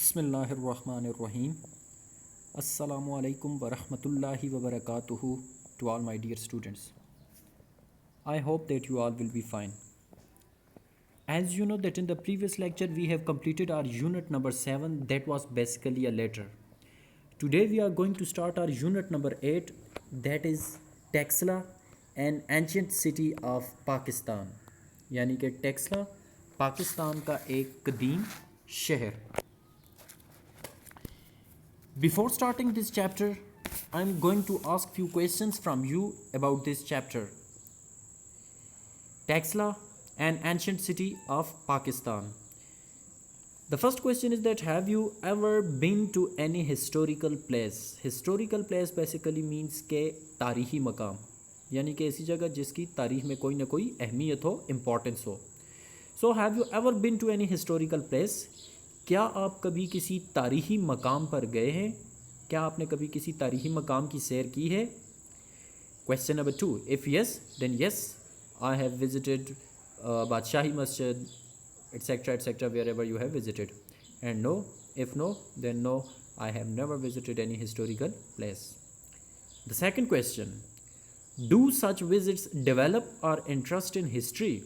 Bismillahirrahmanirrahim. Assalamu alaikum wa rahmatullahi wa barakatuhu to all my dear students. I hope that you all will be fine. As you know that in the previous lecture we have completed our unit number 7, that was basically a letter. Today we are going to start our unit number 8, that is Taxila, an ancient city of Pakistan. यानी कि टेक्सला पाकिस्तान का एक कदीम शहर. Before starting this chapter, I'm going to ask few questions from you about this chapter. Taxila, an ancient city of Pakistan. The first question is that have you ever been to any historical place? Historical place basically means के तारीखी मकाम, यानी कि ऐसी जगह जिसकी तारीख में कोई ना कोई अहमियत हो, इम्पोर्टेंस हो. So have you ever been to any historical place? क्या आप कभी किसी तारीखी मकाम पर गए हैं? क्या आपने कभी किसी तारीखी मकाम की सैर की है? Question number 2. If yes, then yes, I have visited Badshahi Masjid, etc., wherever you have visited. And no, if no, then no, I have never visited any historical place. The second question. Do such visits develop our interest in history?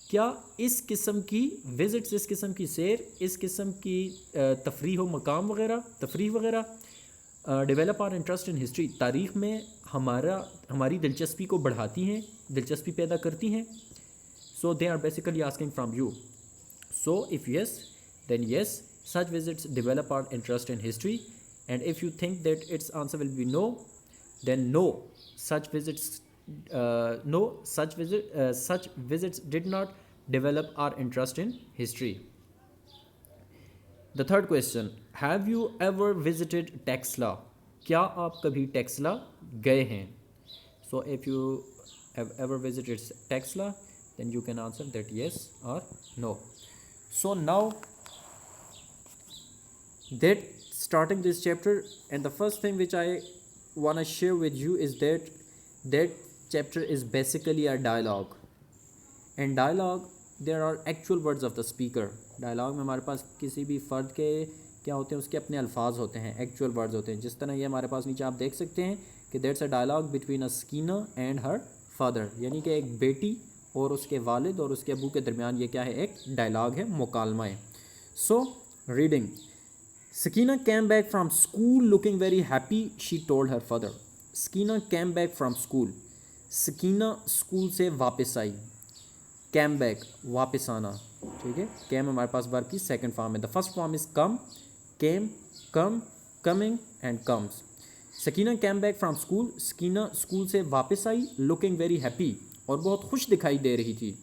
क्या इस किस्म की visits, इस किस्म की सैर, इस किस्म की तफरीह व मकाम वगैरह, तफरीह वगैरह develop our interest in history, तारीख़ में हमारी दिलचस्पी को बढ़ाती हैं, दिलचस्पी पैदा करती हैं. So they are basically asking from you. So if yes then yes, such visits develop our interest in history. And if you think that its answer will be no, then no, such visits did not develop our interest in history. The third question, have you ever visited Taxila? क्या आप कभी Taxila गए हैं? So if you have ever visited Taxila, then you can answer that yes or no. So now that starting this chapter, and the first thing which I want to share with you is that chapter is basically a dialogue. And dialogue, there are actual words of the speaker. Dialogue में हमारे पास किसी भी फ़र्द के क्या होते हैं, उसके अपने अल्फाज होते हैं, एक्चुअल वर्ड्स होते हैं. जिस तरह ये हमारे पास नीचे आप देख सकते हैं कि that's a dialogue between a Sakina and her father, यानी कि एक बेटी और उसके वालिद और उसके अबू के दरमियान ये क्या है, एक डायलॉग है, मुकालमा है. So reading. Sakina came back from school looking very happy, she told her father. Sakina came back from school. Sakina school से वापस आई. Came back, वापस आना. ठीक है. Came हमारे पास वर्ब की सेकंड फॉर्म है. The first form is come, came, come, coming and comes. Sakina came back from school. Sakina school से वापस आई, looking very happy, और बहुत खुश दिखाई दे रही थी.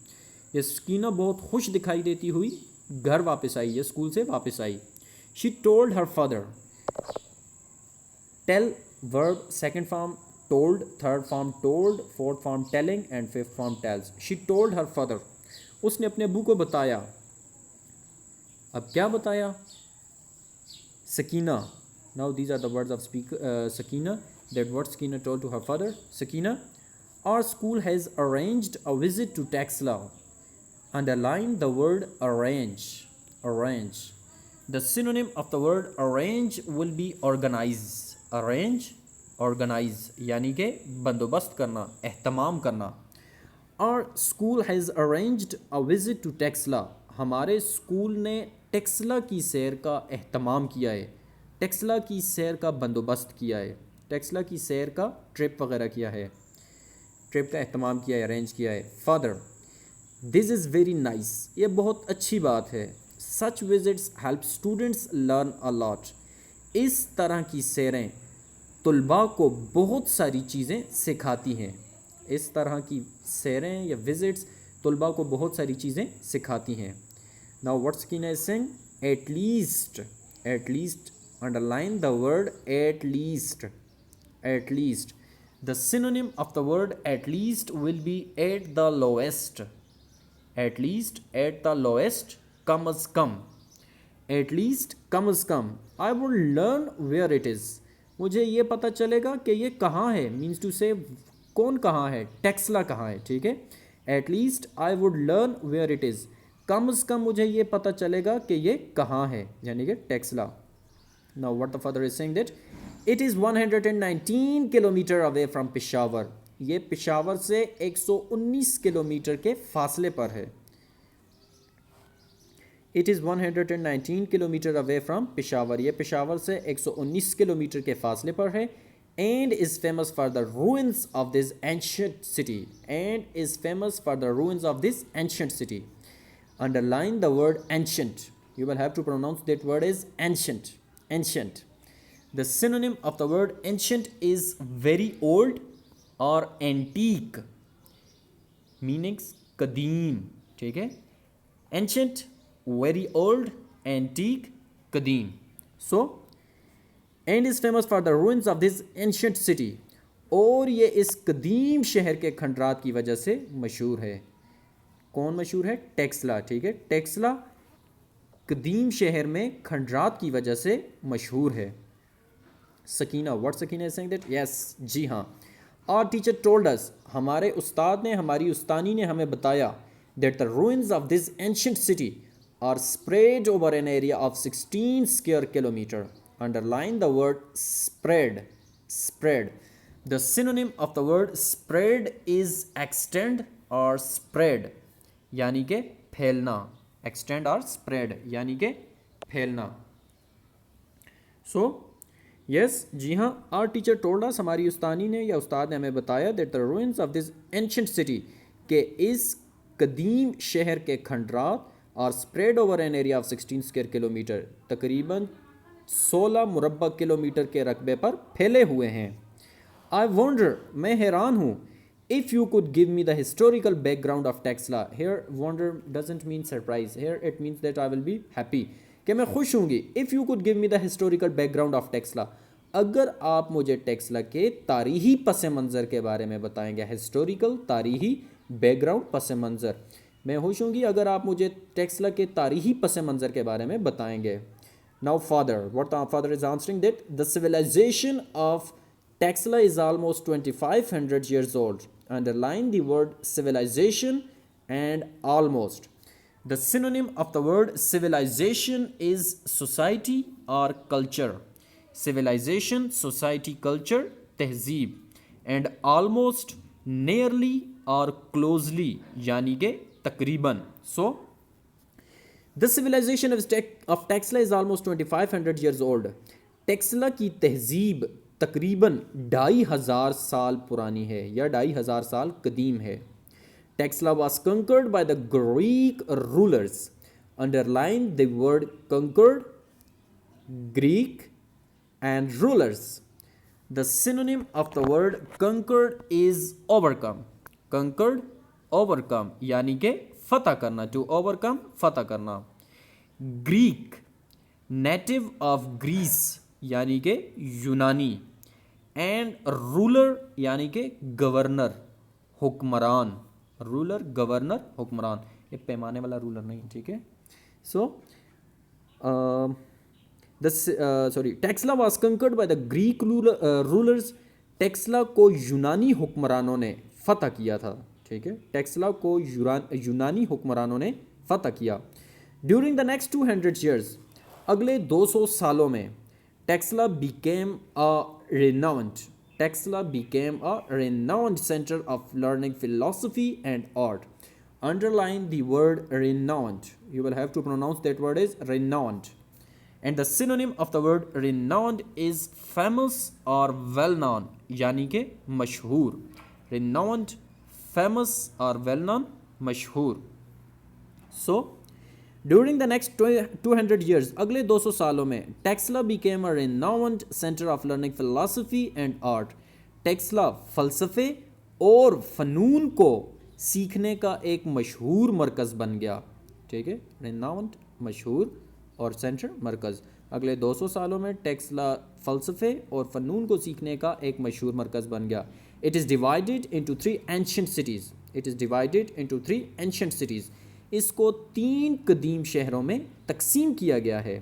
ये Sakina बहुत खुश दिखाई देती हुई घर वापस आई, ये स्कूल से वापस आई. She told her father. Tell verb second form told, third form told, fourth form telling and fifth form tells. She told her father. उसने अपने अबू को बताया. अब क्या बताया? Sakina. Now these are the words of Sakina. That what Sakina told to her father. Sakina, our school has arranged a visit to Taxila. Underline the word arrange. Arrange. The synonym of the word arrange will be organize. Arrange, organize, यानी कि बंदोबस्त करना, एहतमाम करना. Our school has arranged a visit to Taxila. हमारे school ने टेक्सला की सैर का एहतमाम किया है, टेक्सला की सैर का बंदोबस्त किया है, टेक्सला की सैर का ट्रिप वगैरह किया है, ट्रिप का एहतमाम किया है, अरेंज किया है. Father, this is very nice. ये बहुत अच्छी बात है. Such visits help students learn a lot. इस तरह की सैरें तुलबा को बहुत सारी चीज़ें सिखाती हैं. इस तरह की सैरें या विजिट्स तुलबा को बहुत सारी चीज़ें सिखाती हैं. Now what Sakina is saying? At least. At least. Underline the word at least. At least. The synonym of the word at least will be at the lowest. At least, at the lowest. कम अज़ कम. Eight least कम अज़ कम. I would learn where it is. मुझे ये पता चलेगा कि ये कहाँ है. मीन्स टू से कौन कहाँ है, टेक्सला कहाँ है. ठीक है. At least I would learn where it is. कम से कम मुझे ये पता चलेगा कि ये कहाँ है, यानी कि Taxila. Now what the father is saying that it is 119 kilometre away from Peshawar. ये पेशावर से 119 किलोमीटर के फासले पर है. It is 119 kilometre away from Peshawar. ये पेशावर से 119 किलोमीटर के फासले पर है. And is famous for the ruins of this ancient city. And is famous for the ruins of this ancient city. Underline the word ancient. You will have to pronounce that word as ancient. Ancient. The synonym of the word ancient is very old or antique. Meanings kadeem. ठीक है. Ancient, very old, antique, kadeem. So, and is famous for the ruins of this ancient city. और ये इस कदीम शहर के खंडरात की वजह से मशहूर है. कौन मशहूर है? टेक्सला. ठीक है, टेक्सला कदीम शहर में खंडरात की वजह से मशहूर है. Sakina, what Sakina is saying that? Yes, जी हाँ. आवर टीचर टोल्ड अस, हमारे उस्ताद ने, हमारी उस्तानी ने हमें बताया that the ruins of this ancient city are spread over an area of 16 square kilometre. Underline the word spread. Spread. The synonym of the word spread is extend और spread, यानी कि फैलना. एक्सटेंड और स्प्रेड यानी कि फैलना. So yes, जी हाँ. आवर टीचर टोल्ड अस, हमारी उस्तानी ने या उस्ताद ने हमें बताया that the ruins of this ancient city, के इस कदीम शहर के खंडरात are spread over an area of 16 square kilometre, तकरीबन 16 मुरब्बा किलोमीटर के रकबे पर फैले हुए हैं. आई वंडर, मैं हैरान हूँ. If you could give me the historical background of Texla. Here wonder doesn't mean surprise. Here it means that I will be happy. कि मैं खुश होंगी. If you could give me the historical background of Texla. अगर आप मुझे टेक्सला के तारीही पस मंज़र के बारे में बताएंगे. हिस्टोरिकल, तारीही, बैकग्राउंड, पस मंज़र. मैं खुश होंगी अगर आप मुझे टेक्सला के तारीही पस मंज़र के बारे में बताएंगे. Now father, what the father is answering that the civilization of Texla is almost 2500 years old. Underline the word civilization and almost. The synonym of the word civilization is society or culture. Civilization, society, culture, तहजीब. And almost, nearly or closely, यानी के तकरीबन. So, the civilization of Texla is almost 2500 years old. Taxila की तहजीब तकरीबन 2500 साल पुरानी है या 2500 साल कदीम है. Taxila was conquered by the Greek rulers. Underline the word conquered, Greek and rulers. The synonym of the word conquered is overcome. Conquered, overcome यानी कि फतह करना. टू ओवरकम, फतह करना. ग्रीक, नेटिव ऑफ ग्रीस यानी कि यूनानी. एंड रूलर यानी कि गवर्नर, हुक्मरान. रूलर, गवर्नर, हुक्मरान. ये पैमाने वाला रूलर नहीं, ठीक है. So Taxila was conquered by the Greek rulers. Taxila को यूनानी हुक्मरानों ने फतह किया था. ठीक है, टेक्सला को यूनानी हुक्मरानों ने फतह किया. ड्यूरिंग द नेक्स्ट 200 ईयर्स, अगले 200 सालों में, Texla became a renowned center of learning, philosophy and art. Underline the word renowned. You will have to pronounce that word as renowned. And the synonym of the word renowned is famous or well known, यानी कि मशहूर. Renowned, famous or well known, मशहूर. So, during the next 200 years, अगले 200 सालों में, Taxila became a renowned centre of learning, philosophy and art. Taxila फ़लसफ़े और फ़नून को सीखने का एक मशहूर मरकज़ बन गया. ठीक है, रेनाउंड, मशहूर, और सेंटर, मरकज़. अगले 200 सालों में टेक्सला फ़लसफ़े और फ़नून को सीखने का एक मशहूर मरकज़ बन गया. It is divided into 3 ancient cities. It is divided into 3 ancient cities. इसको 3 कदीम शहरों में तकसीम किया गया है.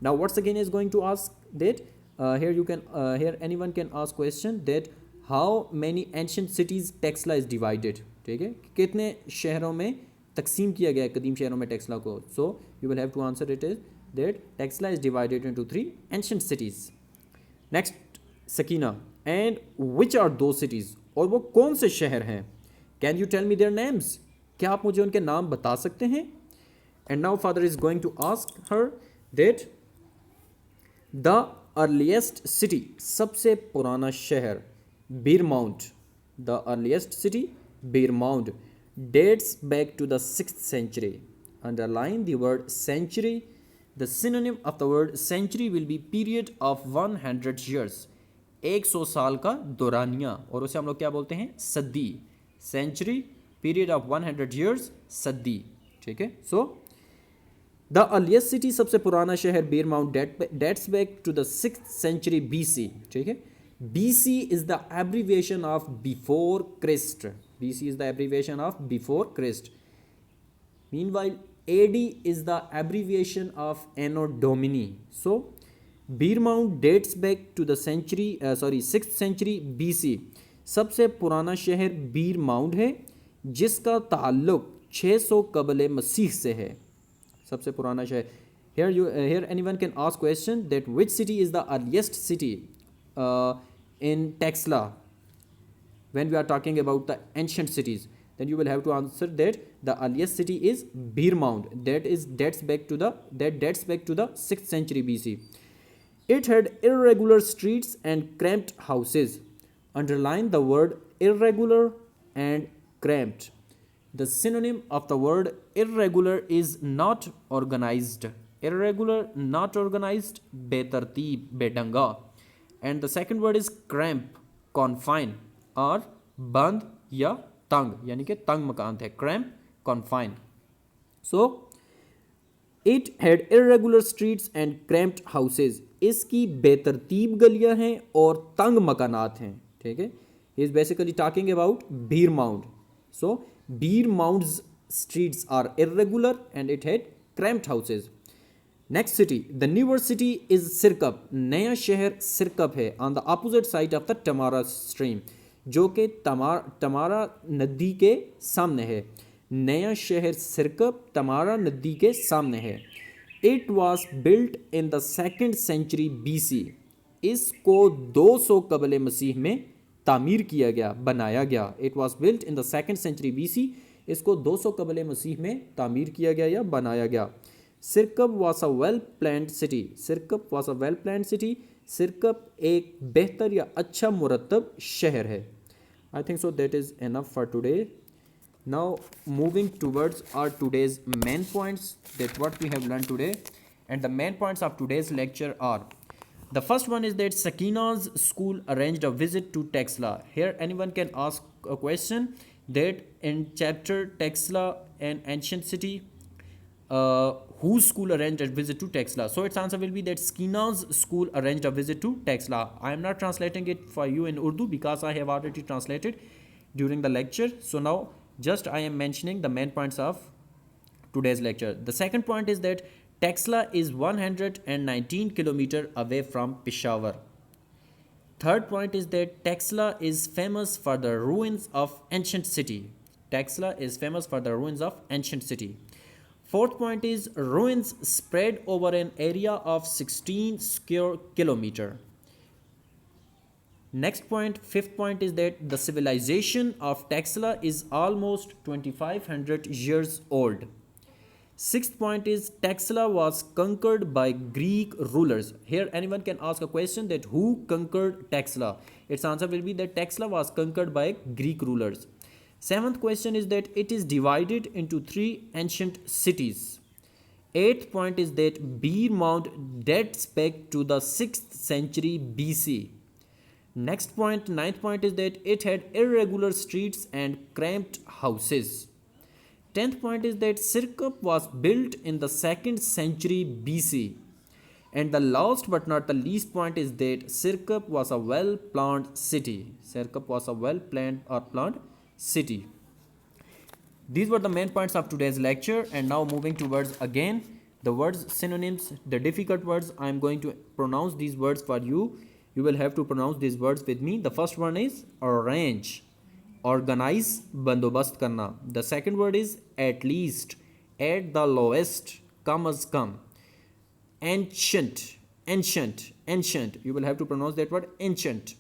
Now what's again is going to ask that here anyone can ask question that how many ancient cities Texla is divided. ठीक है, कितने शहरों में तकसीम किया गया है कदीम शहरों में टेक्सला को. So you will have to answer it is that Taxila is divided into 3 ancient cities. Next Sakina, and which are दो सिटीज़, और वो कौन से शहर हैं. Can you tell me their names, क्या आप मुझे उनके नाम बता सकते हैं. And now father is going to ask her that the earliest city, सबसे पुराना शहर Bhir Mound. The earliest city Bhir Mound dates back to the 6th century. Underline the word century. The synonym of the word century will be period of 100 years. 100 साल का दौरानिया, और उसे हम लोग क्या बोलते हैं, सदी. सेंचुरी, पीरियड ऑफ 100 years, सदी. ठीक है. सो द अर्लीस्ट सिटी, सबसे पुराना शहर Bhir Mound, dates back to the 6th century BC. ठीक है. BC is the abbreviation of before Christ. BC is the abbreviation of before Christ. Meanwhile, AD is the abbreviation of Anno Domini. So, Beermount dates back to the 6th century BC. सबसे पुराना शहर बीरमाउंट है जिसका ताल्लुक 600 कबल मसीह से है. सबसे पुराना शहर. Here anyone can ask question that which city is the earliest city in Texla when we are talking about the ancient cities. Then you will have to answer that the earliest city is Beermount, that dates back to the 6th century BC. It had irregular streets and cramped houses. Underline the word irregular and cramped. The synonym of the word irregular is not organized. Irregular, not organized, बेतरतीब, बेढंगा. And the second word is cramp, confine, और बंद या तंग, यानी कि तंग मकान थे. cramp, confine. So it had irregular streets and cramped houses. इसकी बेतरतीब गलियां हैं और तंग मकानात हैं. ठीक है. He is basically talking about Beermount. So Beermount's streets are irregular and it had cramped houses. Next city, the newer city is Sirkap. नया शहर सिरकप है on the opposite side of the Tamra stream, जो कि टमारा नदी के सामने है. नया शहर सिरकप टमारा नदी के सामने है. It was built in the 2nd century BC. इसको 200 कबल मसीह में तामीर किया गया, बनाया गया. It was built in the 2nd century BC. इसको 200 कबल मसीह में तामीर किया गया या बनाया गया. Sirkap was a well planned city. Sirkap was a well planned city. Sirkap एक बेहतर या अच्छा मुरतब शहर है. I think so that is enough for today. Now moving towards our today's main points, that what we have learned today, and the main points of today's lecture are: the first one is that Sakina's school arranged a visit to Texla. Here anyone can ask a question that in chapter Texla, an ancient city, whose school arranged a visit to Texla. So its answer will be that Sakina's school arranged a visit to Texla. I am not translating it for you in Urdu because I have already translated during the lecture. So now just I am mentioning the main points of today's lecture. The second point is that Texla is 119 kilometers away from Peshawar. Third point is that Texla is famous for the ruins of ancient city. Texla is famous for the ruins of ancient city. Fourth point is ruins spread over an area of 16 square kilometers. Next point, fifth point is that the civilization of Texla is almost 2500 years old. Sixth point is Texla was conquered by Greek rulers. Here anyone can ask a question that who conquered Texla. Its answer will be that Texla was conquered by Greek rulers. Seventh question is that it is divided into 3 ancient cities. Eighth point is that Beermount dates back to the 6th century BC. Next point, ninth point is that it had irregular streets and cramped houses. 10th point is that Sirkap was built in the 2nd century BC. And the last but not the least point is that Sirkap was a well-planned city. Sirkap was a well-planned or planned city. These were the main points of today's lecture, and now moving towards again the words synonyms, the difficult words. I am going to pronounce these words for you. You will have to pronounce these words with me. The first one is arrange. Organise बंदोबस्त करना. The second word is at least, at the lowest कम अज कम. Ancient, ancient, you will have to pronounce that word, ancient.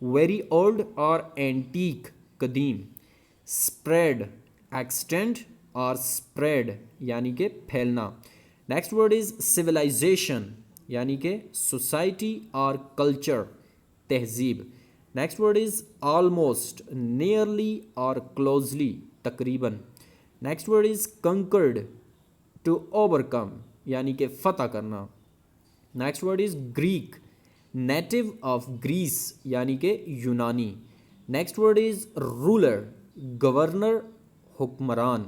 Very old or antique, कदीम. Spread, extend or spread यानी कि फैलना. Next word is civilization यानी कि society or culture, तहजीब. Next word is almost, nearly or closely, तकरीबन. Next word is conquered, to overcome यानी कि फतह करना. Next word is Greek, native of Greece यानी कि यूनानी. Next word is ruler, governor, हुक्मरान.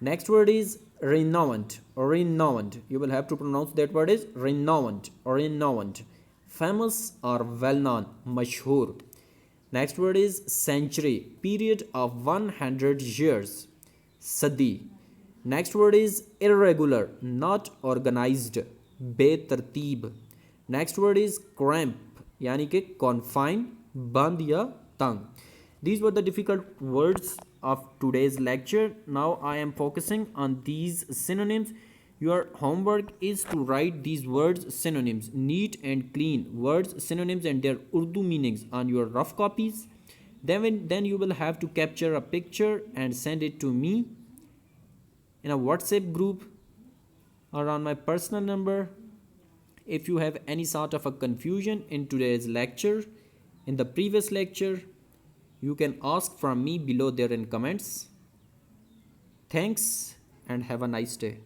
Next word is renowned, renowned, you will have to pronounce that word is renowned, renowned. Famous or well known, मशहूर. Next word is century, period of 100 years, सदी. Next word is irregular, not organized, बेतरतीब. Next word is cramp यानी कि confine, बंद या तंग. These were the difficult words of today's lecture. Now I am focusing on these synonyms. Your homework is to write these words synonyms, neat and clean words synonyms and their Urdu meanings on your rough copies. Then you will have to capture a picture and send it to me in a WhatsApp group or on my personal number. If you have any sort of a confusion in today's lecture, in the previous lecture, you can ask from me below there in comments. Thanks and have a nice day.